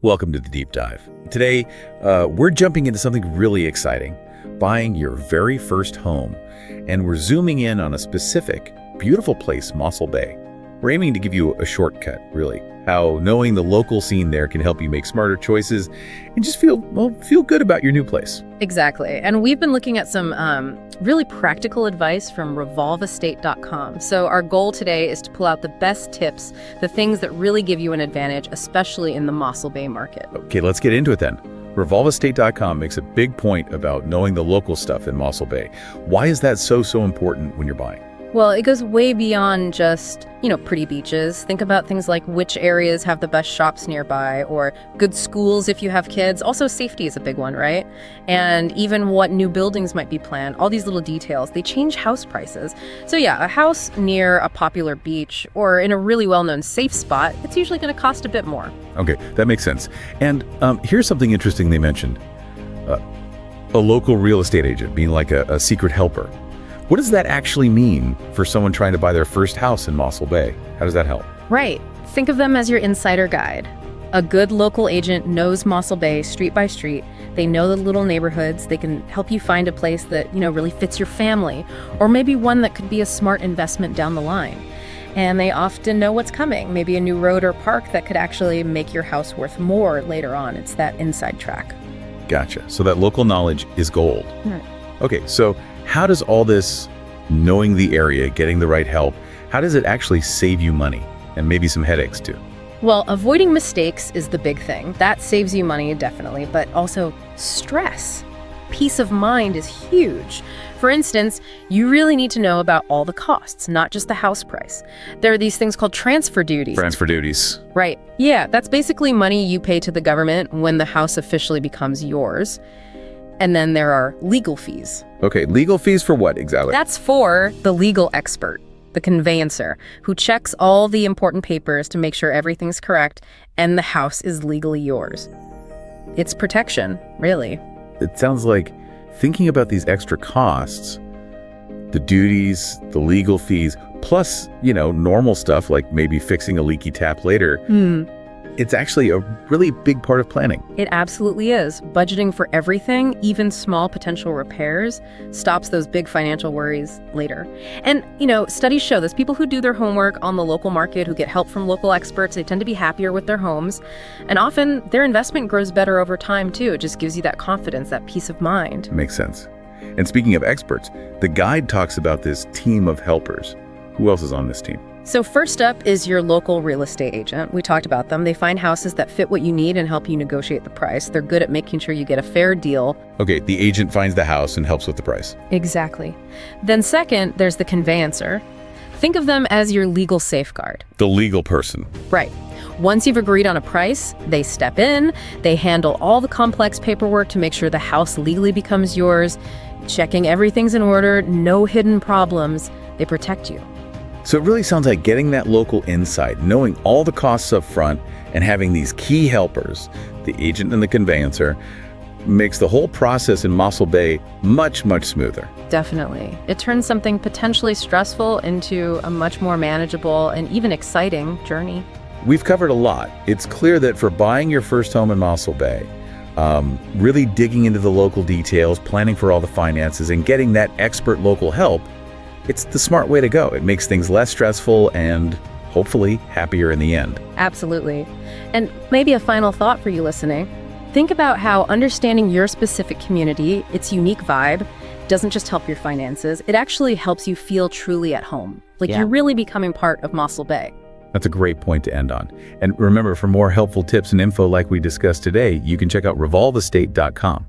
Welcome to the Deep Dive. Today, we're jumping into something really exciting, buying your very first home. And we're zooming in on a specific, beautiful place, Mossel Bay. We're aiming to give you a shortcut, really, how knowing the local scene there can help you make smarter choices and just feel good about your new place. Exactly. And we've been looking at some really practical advice from revolveestate.com. So our goal today is to pull out the best tips, the things that really give you an advantage, especially in the Mossel Bay market. Okay, let's get into it then. Revolveestate.com makes a big point about knowing the local stuff in Mossel Bay. Why is that so important when you're buying? Well, it goes way beyond just, pretty beaches. Think about things like which areas have the best shops nearby or good schools if you have kids. Also, safety is a big one, right? And even what new buildings might be planned. All these little details, they change house prices. So yeah, a house near a popular beach or in a really well-known safe spot, it's usually going to cost a bit more. Okay, that makes sense. And here's something interesting they mentioned. A local real estate agent being like a secret helper. What does that actually mean for someone trying to buy their first house in Mossel Bay? How does that help? Right. Think of them as your insider guide. A good local agent knows Mossel Bay street by street. They know the little neighborhoods. They can help you find a place that, really fits your family, or maybe one that could be a smart investment down the line. And they often know what's coming, maybe a new road or park that could actually make your house worth more later on. It's that inside track. Gotcha. So that local knowledge is gold. Right. Okay, so how does all this knowing the area, getting the right help, how does it actually save you money and maybe some headaches too? Well, avoiding mistakes is the big thing. That saves you money, definitely, but also stress. Peace of mind is huge. For instance, you really need to know about all the costs, not just the house price. There are these things called transfer duties. Transfer duties. Right. Yeah, that's basically money you pay to the government when the house officially becomes yours. And then there are legal fees. Okay, legal fees for what exactly? That's for the legal expert, the conveyancer, who checks all the important papers to make sure everything's correct and the house is legally yours. It's protection, really. It sounds like thinking about these extra costs, the duties, the legal fees, plus, normal stuff like maybe fixing a leaky tap later. It's actually a really big part of planning. It absolutely is. Budgeting for everything, even small potential repairs, stops those big financial worries later. And, studies show this. People who do their homework on the local market, who get help from local experts, they tend to be happier with their homes. And often their investment grows better over time, too. It just gives you that confidence, that peace of mind. Makes sense. And speaking of experts, the guide talks about this team of helpers. Who else is on this team? So first up is your local real estate agent. We talked about them. They find houses that fit what you need and help you negotiate the price. They're good at making sure you get a fair deal. Okay, the agent finds the house and helps with the price. Exactly. Then second, there's the conveyancer. Think of them as your legal safeguard. The legal person. Right. Once you've agreed on a price, they step in, they handle all the complex paperwork to make sure the house legally becomes yours, checking everything's in order, no hidden problems. They protect you. So it really sounds like getting that local insight, knowing all the costs up front, and having these key helpers, the agent and the conveyancer, makes the whole process in Mossel Bay much, much smoother. Definitely. It turns something potentially stressful into a much more manageable and even exciting journey. We've covered a lot. It's clear that for buying your first home in Mossel Bay, really digging into the local details, planning for all the finances, and getting that expert local help, it's the smart way to go. It makes things less stressful and hopefully happier in the end. Absolutely. And maybe a final thought for you listening. Think about how understanding your specific community, its unique vibe, doesn't just help your finances. It actually helps you feel truly at home. You're really becoming part of Mossel Bay. That's a great point to end on. And remember, for more helpful tips and info like we discussed today, you can check out revolveestate.com.